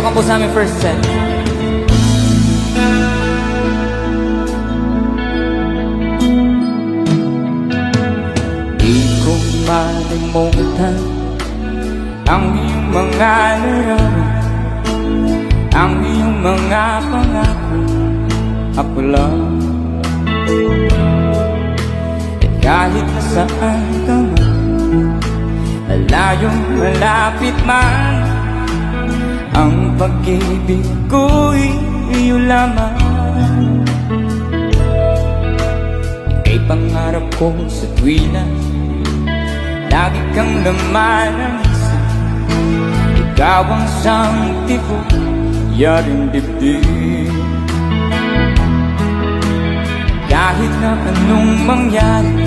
welcome po sa aming first set. Di ko malimutan ang iyong mga larawan, ang iyong mga pangako. Ako lang, at kahit nasaan ka man, malayong malapit man, ang pag-ibig ko'y iyo lamang. Ika'y pangarap ko sa tuwina, lagi kang laman ng isa. Ikaw ang sangtibo, yaring dibdib. Kahit na anong mangyari,